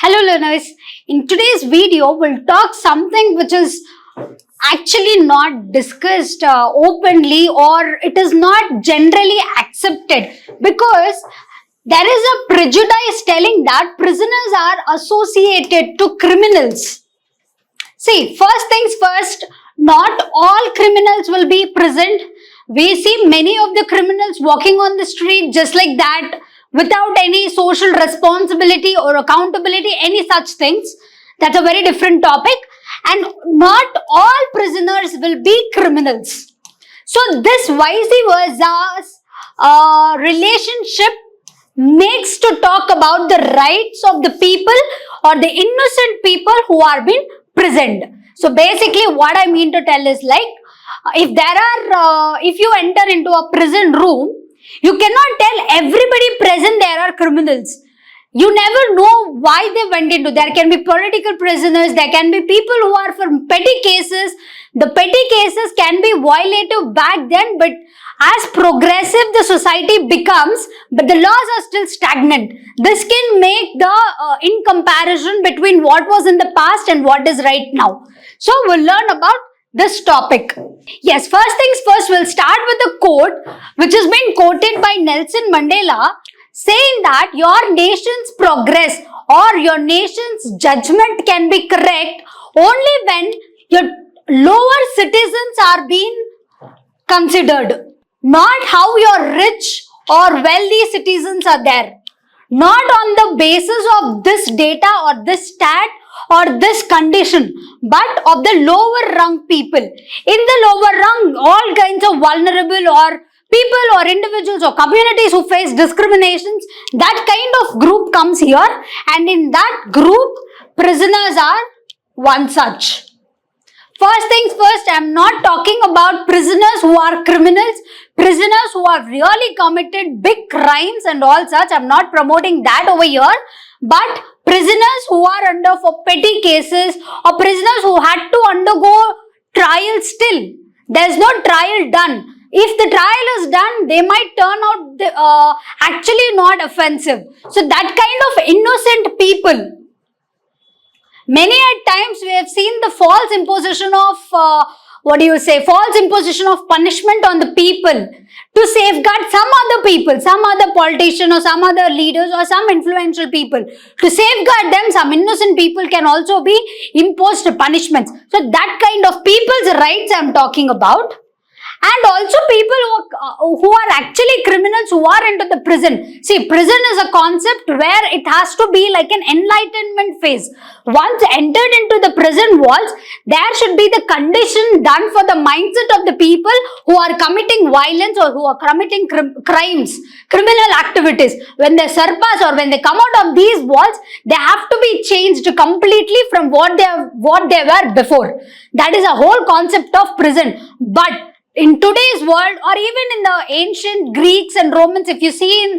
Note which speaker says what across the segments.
Speaker 1: Hello learners, in today's video we'll talk something which is actually not discussed openly, or it is not generally accepted, because there is a prejudice telling that prisoners are associated to criminals. See, first things first, not all criminals will be present. We see many of the criminals walking on the street just like that, without any social responsibility or accountability, any such things. That's a very different topic. And not all prisoners will be criminals. So this vice versa relationship makes to talk about the rights of the people or the innocent people who are being prisoned. So basically what I mean to tell is like, if you enter into a prison room, you cannot tell everybody present there are criminals. You never know why they went into. There can be political prisoners, there can be people who are from petty cases. The petty cases can be violative back then, but as progressive the society becomes, but the laws are still stagnant. This can make the in comparison between what was in the past and what is right now. So we'll learn about this topic. Yes, first things first, we'll start with a quote which has been quoted by Nelson Mandela, saying that your nation's progress or your nation's judgment can be correct only when your lower citizens are being considered, not how your rich or wealthy citizens are there, not on the basis of this data or this stat or this condition, but of the lower rung people. In the lower rung, all kinds of vulnerable or people or individuals or communities who face discriminations, that kind of group comes here, and in that group, prisoners are one such. First things first, I am not talking about prisoners who are criminals, prisoners who have really committed big crimes and all such. I am not promoting that over here, but prisoners who are under for petty cases or prisoners who had to undergo trial still. There is no trial done. If the trial is done, they might turn out actually not offensive. So that kind of innocent people. Many at times we have seen the false imposition of, false imposition of punishment on the people to safeguard some other people, some other politician or some other leaders or some influential people. To safeguard them, some innocent people can also be imposed punishments. So that kind of people's rights I am talking about. And also people who are actually criminals who are into the prison. See, prison is a concept where it has to be like an enlightenment phase. Once entered into the prison walls, there should be the condition done for the mindset of the people who are committing violence or who are committing crimes, criminal activities. When they surpass or when they come out of these walls, they have to be changed completely from what they were before. That is a whole concept of prison. But in today's world, or even in the ancient Greeks and Romans, if you see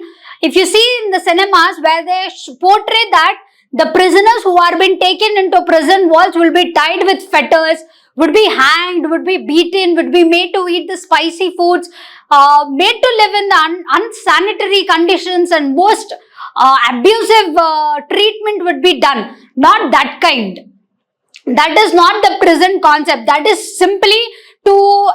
Speaker 1: in the cinemas where they portray that the prisoners who are being taken into prison walls will be tied with fetters, would be hanged, would be beaten, would be made to eat the spicy foods, made to live in the unsanitary conditions, and most abusive treatment would be done. Not that kind. That is not the prison concept. That is simply to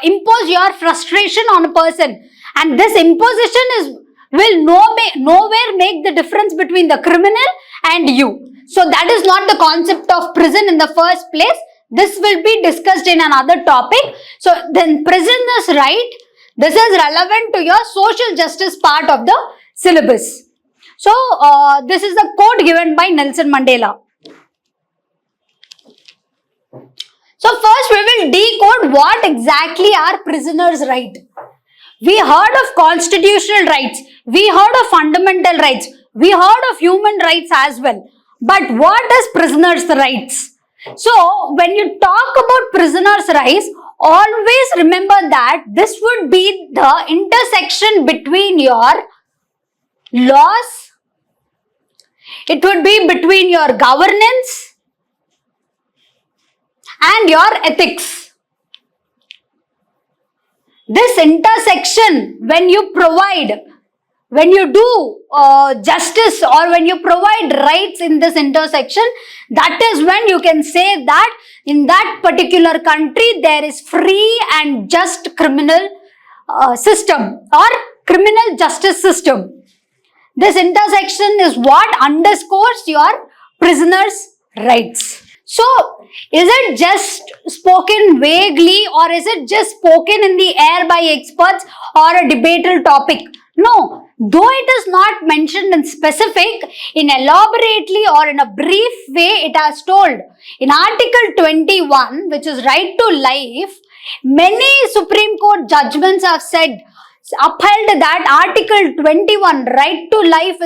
Speaker 1: impose your frustration on a person, and this imposition will nowhere make the difference between the criminal and you. So that is not the concept of prison in the first place. This will be discussed in another topic. So then prisoner's right, this is relevant to your social justice part of the syllabus. So this is a quote given by Nelson Mandela. So first we will decode what exactly are prisoners' rights. We heard of constitutional rights, we heard of fundamental rights, we heard of human rights as well. But what is prisoners' rights? So when you talk about prisoners' rights, always remember that this would be the intersection between your laws, it would be between your governance and your ethics. This intersection, when you provide when you do justice or when you provide rights in this intersection, that is when you can say that in that particular country there is free and just criminal system or criminal justice system. This intersection is what underscores your prisoners' rights. So, is it just spoken vaguely or is it just spoken in the air by experts or a debatable topic? No, though it is not mentioned in specific, in elaborately or in a brief way it has told. In Article 21, which is right to life, many Supreme Court judgments have said, upheld that Article 21, right to life,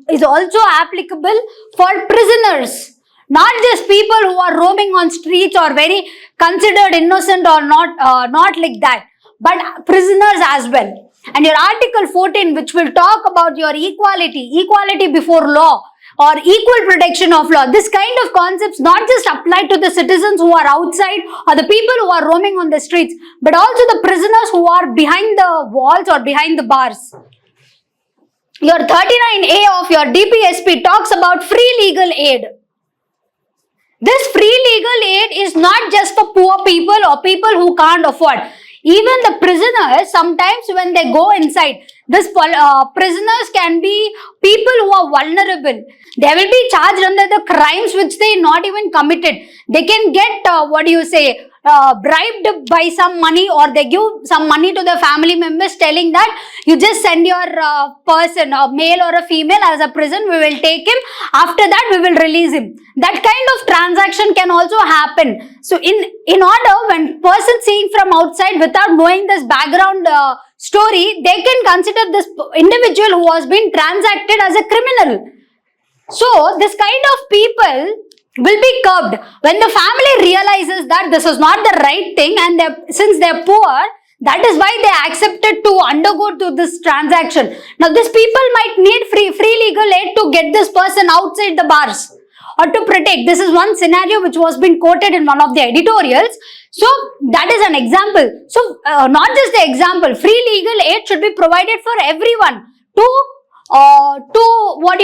Speaker 1: is also applicable for prisoners. Not just people who are roaming on streets or very considered innocent or not like that, but prisoners as well. And your Article 14, which will talk about your equality before law or equal protection of law. This kind of concepts not just apply to the citizens who are outside or the people who are roaming on the streets, but also the prisoners who are behind the walls or behind the bars. Your 39A of your DPSP talks about free legal aid. This free legal aid is not just for poor people or people who can't afford. Even the prisoners, sometimes when they go inside, prisoners can be people who are vulnerable. They will be charged under the crimes which they not even committed. They can get, bribed by some money, or they give some money to the family members telling that you just send your person, a male or a female, as a prison, we will take him. After that, we will release him. That kind of transaction can also happen. So in order, when person seeing from outside without knowing this background story, they can consider this individual who has been transacted as a criminal. So this kind of people will be curbed. When the family realizes that this is not the right thing, and since they're poor, that is why they accepted to undergo to this transaction. Now these people might need free legal aid to get this person outside the bars or to protect. This is one scenario which was been quoted in one of the editorials. So that is an example. So not just the example, free legal aid should be provided for everyone to uphold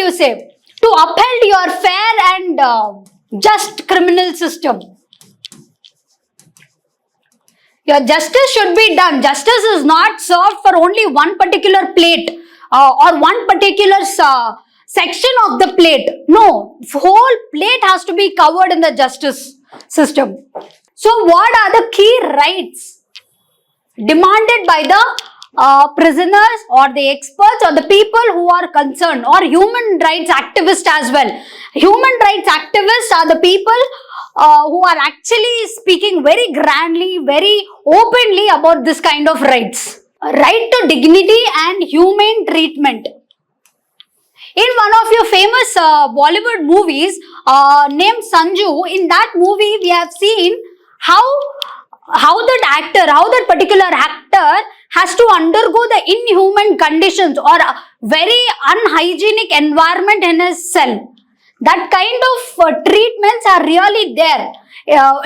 Speaker 1: your fair and just criminal system. Your justice should be done. Justice is not served for only one particular plate or one particular section of the plate. No, whole plate has to be covered in the justice system. So what are the key rights demanded by the prisoners or the experts or the people who are concerned, or human rights activists as well? Human rights activists are the people who are actually speaking very grandly, very openly about this kind of rights. Right to dignity and humane treatment. In one of your famous Bollywood movies named Sanju, in that movie we have seen how that particular actor has to undergo the inhuman conditions or a very unhygienic environment in his cell. That kind of treatments are really there.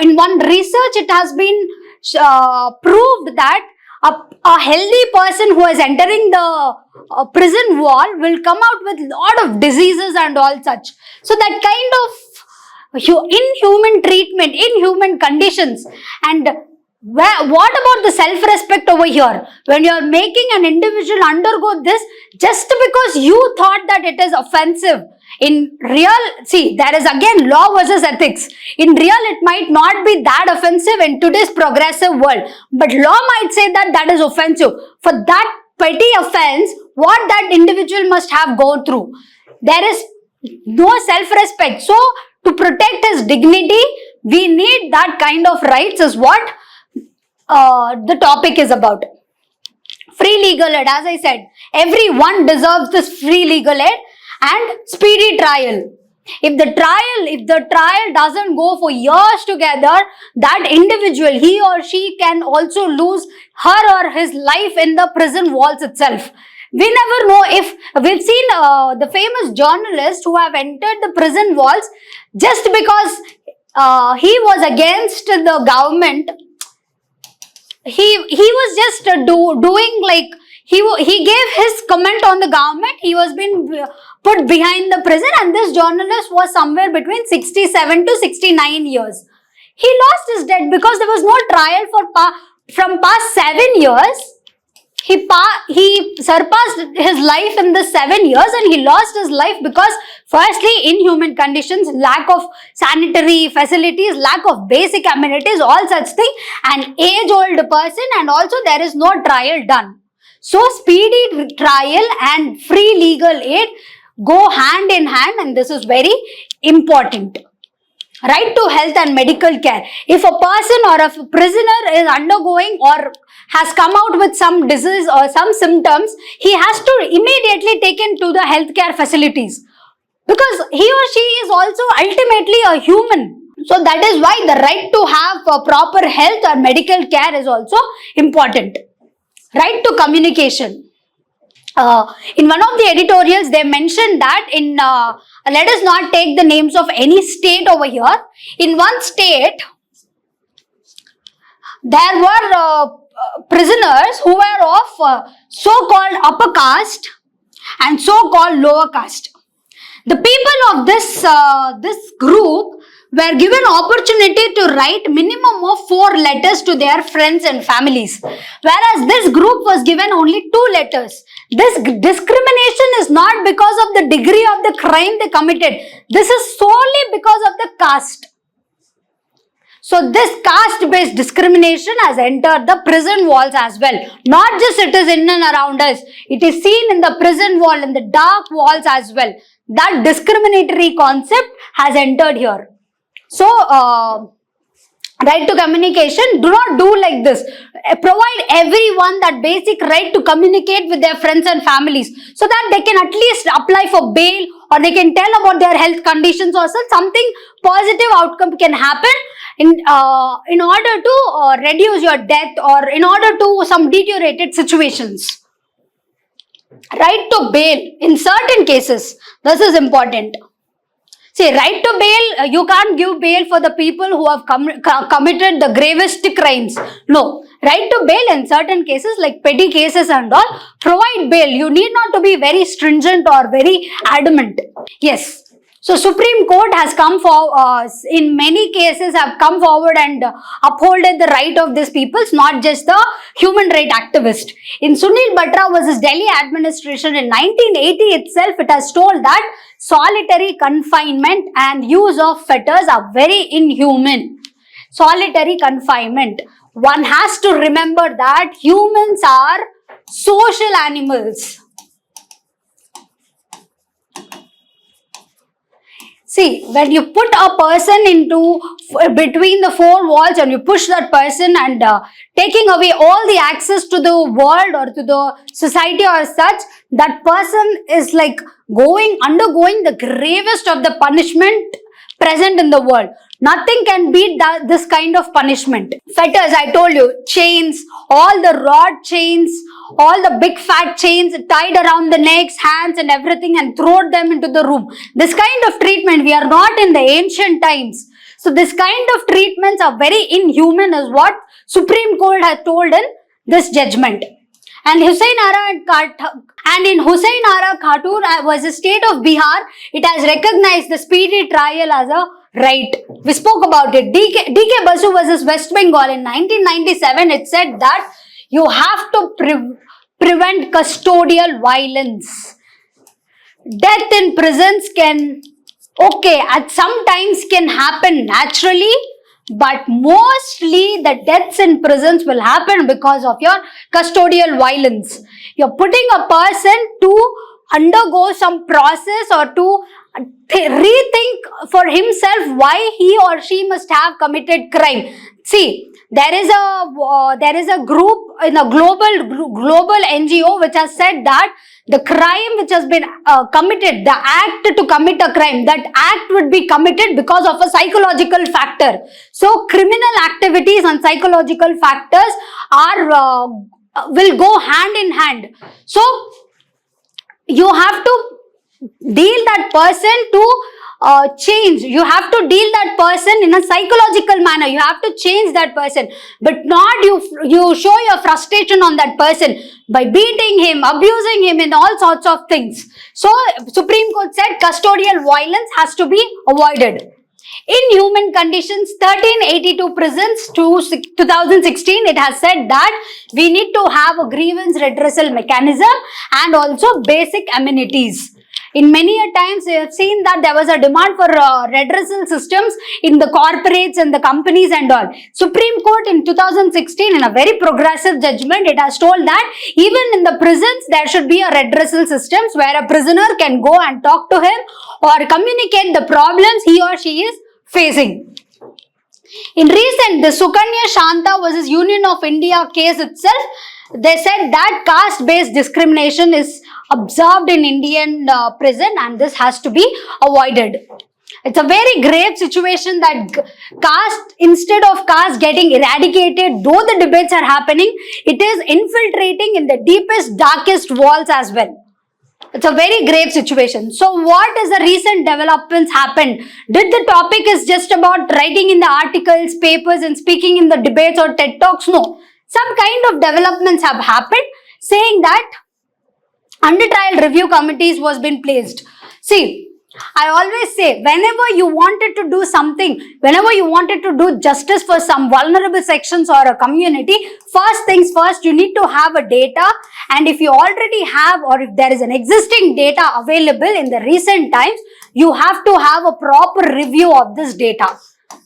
Speaker 1: In one research, it has been proved that a healthy person who is entering the prison wall will come out with lot of diseases and all such. So that kind of inhuman treatment, inhuman conditions. And what about the self-respect over here? When you are making an individual undergo this just because you thought that it is offensive. In real, see, there is again law versus ethics. In real, it might not be that offensive in today's progressive world. But law might say that that is offensive. For that petty offense, what that individual must have gone through. There is no self-respect. So, to protect his dignity, we need that kind of rights is what the topic is about. Free legal aid, as I said, everyone deserves this free legal aid and speedy trial. If the trial doesn't go for years together, that individual, he or she can also lose her or his life in the prison walls itself. We never know if we've seen the famous journalists who have entered the prison walls just because he was against the government. He was just doing like he gave his comment on the government. He was being put behind the prison, and this journalist was somewhere between 67 to 69 years. He lost his debt because there was no trial from past 7 years. He surpassed his life in the 7 years, and he lost his life because firstly inhuman conditions, lack of sanitary facilities, lack of basic amenities, all such thing, an age-old person, and also there is no trial done. So speedy trial and free legal aid go hand in hand, and this is very important. Right to health and medical care. If a person or a prisoner is undergoing or has come out with some disease or some symptoms, he has to immediately take him to the healthcare facilities, because he or she is also ultimately a human. So that is why the right to have a proper health or medical care is also important. Right to communication. In one of the editorials, they mentioned that let us not take the names of any state over here. In one state, there were prisoners who were of so-called upper caste and so-called lower caste. The people of this group were given opportunity to write minimum of 4 letters to their friends and families, whereas this group was given only 2 letters. This discrimination is not because of the degree of the crime they committed. This is solely because of the caste. So this caste-based discrimination has entered the prison walls as well. Not just it is in and around us. It is seen in the prison wall, in the dark walls as well. That discriminatory concept has entered here. So, right to communication, do not do like this. Provide everyone that basic right to communicate with their friends and families, so that they can at least apply for bail, or they can tell about their health conditions, or something positive outcome can happen in order to reduce your death, or in order to some deteriorated situations. Right to bail in certain cases. This is important. See, right to bail, you can't give bail for the people who have committed the gravest crimes. No. Right to bail in certain cases, like petty cases and all, provide bail. You need not to be very stringent or very adamant. Yes. So, Supreme Court has come for, in many cases have come forward and upholded the right of these peoples, not just the human right activist. In Sunil Batra versus Delhi administration in 1980 itself, it has told that solitary confinement and use of fetters are very inhuman. Solitary confinement. One has to remember that humans are social animals. See, when you put a person into between the 4 walls and you push that person and taking away all the access to the world or to the society or such, that person is like undergoing the gravest of the punishment present in the world. Nothing can beat this kind of punishment. Fetters, I told you, chains, all the rod chains, all the big fat chains tied around the necks, hands and everything, and throw them into the room. This kind of treatment, we are not in the ancient times. So this kind of treatments are very inhuman, is what Supreme Court has told in this judgment. And in Hussain Ara Khatur was a state of Bihar. It has recognized the speedy trial as a right. We spoke about it. D.K. Basu versus West Bengal in 1997. It said that you have to prevent custodial violence. Death in prisons at some times can happen naturally, but mostly the deaths in prisons will happen because of your custodial violence. You're putting a person to undergo some process or to rethink for himself why he or she must have committed crime. See, there is a group in a global NGO which has said that the crime which has been committed, the act to commit a crime, that act would be committed because of a psychological factor. So, criminal activities and psychological factors will go hand in hand. So, you have to deal that person to change. You have to deal that person in a psychological manner. You have to change that person, but not you show your frustration on that person by beating him, abusing him in all sorts of things. So Supreme Court said custodial violence has to be avoided. Inhuman conditions, 1382 prisons to 2016, it has said that we need to have a grievance redressal mechanism and also basic amenities. In many a times we have seen that there was a demand for redressal systems in the corporates and the companies and all. Supreme Court in 2016, in a very progressive judgment, it has told that even in the prisons there should be a redressal systems where a prisoner can go and talk to him or communicate the problems he or she is facing. In recent, the Sukanya Shanta versus Union of India case itself, they said that caste-based discrimination is observed in Indian prison and this has to be avoided. It's a very grave situation that caste, instead of caste getting eradicated, though the debates are happening, it is infiltrating in the deepest, darkest walls as well. It's a very grave situation. So what is the recent developments happened? Did the topic is just about writing in the articles, papers and speaking in the debates or TED Talks? No. Some kind of developments have happened saying that under trial review committees was been placed. See, I always say, whenever you wanted to do something, whenever you wanted to do justice for some vulnerable sections or a community, first things first, you need to have a data, and if you already have or if there is an existing data available in the recent times, you have to have a proper review of this data.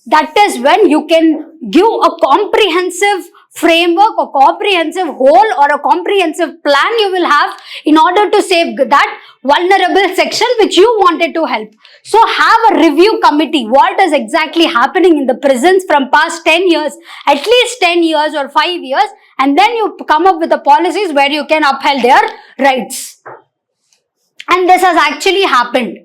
Speaker 1: That is when you can give a comprehensive framework, a comprehensive whole or a comprehensive plan you will have in order to save that vulnerable section which you wanted to help. So have a review committee. What is exactly happening in the prisons from past 10 years, at least 10 years or 5 years, and then you come up with the policies where you can uphold their rights. And this has actually happened.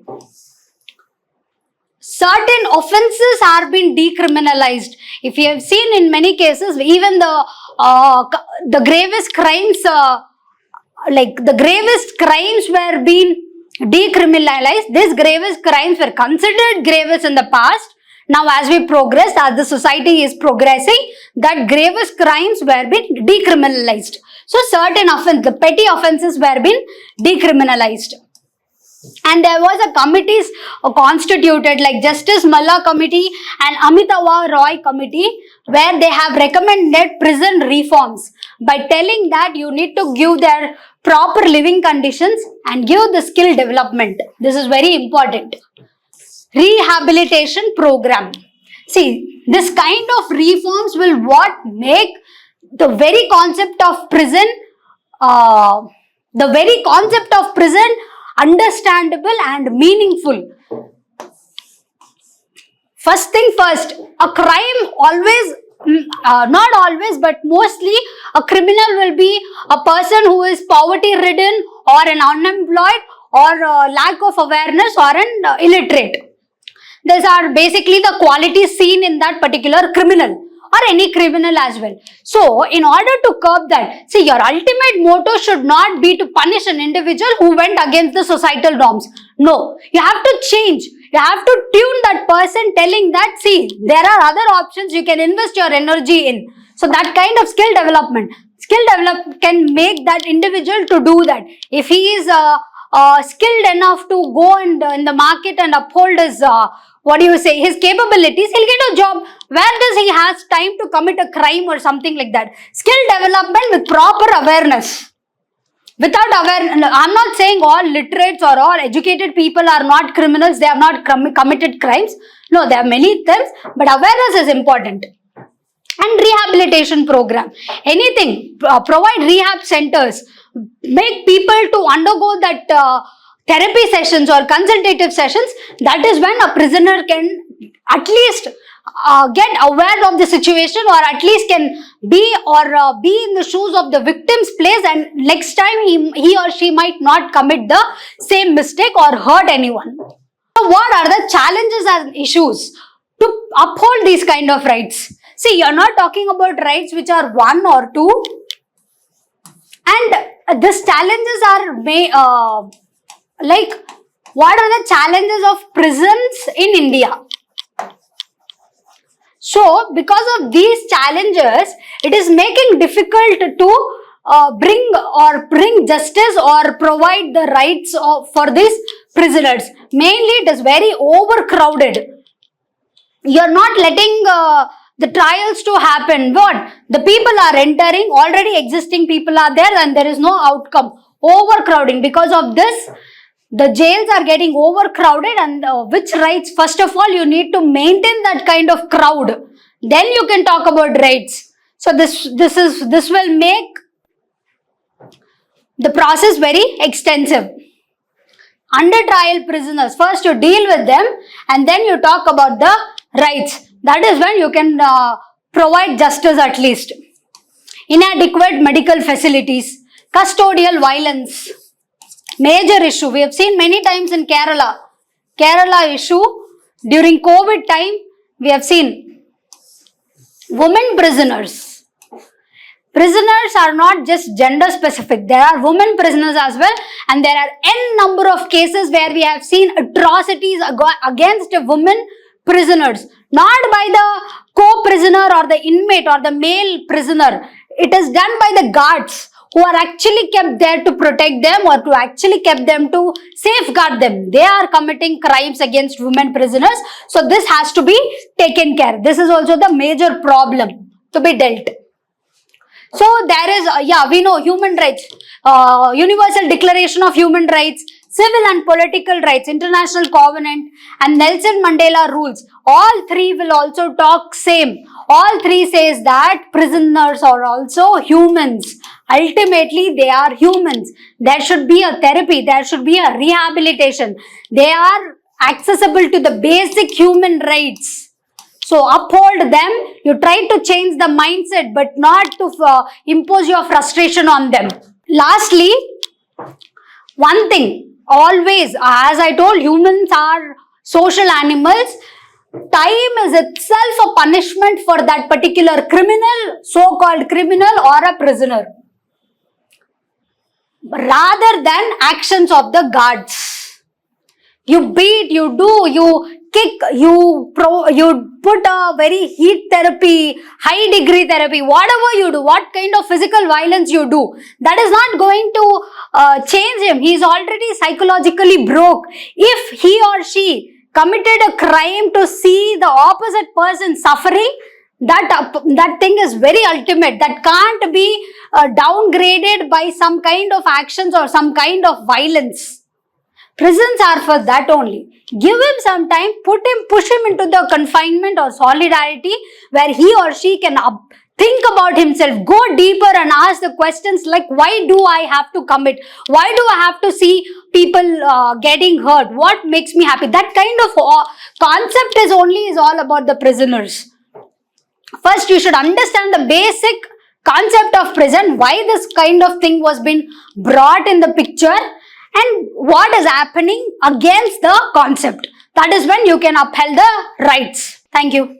Speaker 1: Certain offences are being decriminalized. If you have seen in many cases, even the gravest crimes, the gravest crimes were being decriminalized. These gravest crimes were considered gravest in the past. Now as we progress, as the society is progressing, that gravest crimes were being decriminalized. So certain offences, the petty offences were being decriminalized. And there was a committees constituted like Justice Malla Committee and Amitava Roy Committee, where they have recommended prison reforms by telling that you need to give their proper living conditions and give the skill development. This is very important. Rehabilitation program. See, this kind of reforms will what make the very concept of prison, understandable and meaningful. First thing first, a crime always, not always but mostly, a criminal will be a person who is poverty ridden or an unemployed or lack of awareness or an illiterate. These are basically the qualities seen in that particular criminal or any criminal as well. So, in order to curb that, see, your ultimate motto should not be to punish an individual who went against the societal norms. No, you have to change. You have to tune that person telling that, see, there are other options you can invest your energy in. So, that kind of skill development. Skill development can make that individual to do that. If he is skilled enough to go and in the market and uphold his his capabilities, he'll get a job. Where does he has time to commit a crime or something like that? Skill development with proper awareness. Without awareness, I'm not saying all literates or all educated people are not criminals, they have not committed crimes. No, there are many things, but awareness is important. And rehabilitation program. Anything, provide rehab centers, make people to undergo that therapy sessions or consultative sessions. That is when a prisoner can at least get aware of the situation or at least can be in the shoes of the victim's place, and next time he or she might not commit the same mistake or hurt anyone. So what are the challenges and issues to uphold these kind of rights? See, you're not talking about rights which are 1 or 2, and these challenges are What are the challenges of prisons in India? So, because of these challenges, it is making difficult to bring justice or provide the rights for these prisoners. Mainly, it is very overcrowded. You are not letting the trials to happen. What? The people are entering, already existing people are there, and there is no outcome. Overcrowding. Because of this, the jails are getting overcrowded, and which rights? First of all, you need to maintain that kind of crowd. Then you can talk about rights. So this will make the process very extensive. Under trial prisoners, first you deal with them, and then you talk about the rights. That is when you can provide justice at least. Inadequate medical facilities, custodial violence, major issue. We have seen many times in Kerala. Kerala issue, during COVID time, we have seen women prisoners. Prisoners are not just gender specific. There are women prisoners as well, and there are n number of cases where we have seen atrocities against women prisoners. Not by the co-prisoner or the inmate or the male prisoner. It is done by the guards who are actually kept there to protect them or to actually kept them to safeguard them. They are committing crimes against women prisoners. So this has to be taken care. This is also the major problem to be dealt. So there is, we know human rights, Universal Declaration of Human Rights, Civil and Political Rights, International Covenant, and Nelson Mandela rules. All three will also talk same. All three says that prisoners are also humans. Ultimately, they are humans. There should be a therapy. There should be a rehabilitation. They are accessible to the basic human rights. So uphold them. You try to change the mindset, but not to impose your frustration on them. Lastly, one thing, always, as I told, humans are social animals. Time is itself a punishment for that particular criminal, so-called criminal or a prisoner, rather than actions of the guards. You beat, you do, you kick, you put a very heat therapy, high degree therapy, whatever you do, what kind of physical violence you do, that is not going to change him. He is already psychologically broke. If he or she committed a crime to see the opposite person suffering, that thing is very ultimate. That can't be downgraded by some kind of actions or some kind of violence. Prisons are for that only. Give him some time, push him into the confinement or solidarity where he or she can think about himself, go deeper and ask the questions like, why do I have to commit? Why do I have to see people getting hurt? What makes me happy? That kind of concept is all about the prisoners. First, you should understand the basic concept of prison, why this kind of thing was been brought in the picture, and what is happening against the concept. That is when you can upheld the rights. Thank you.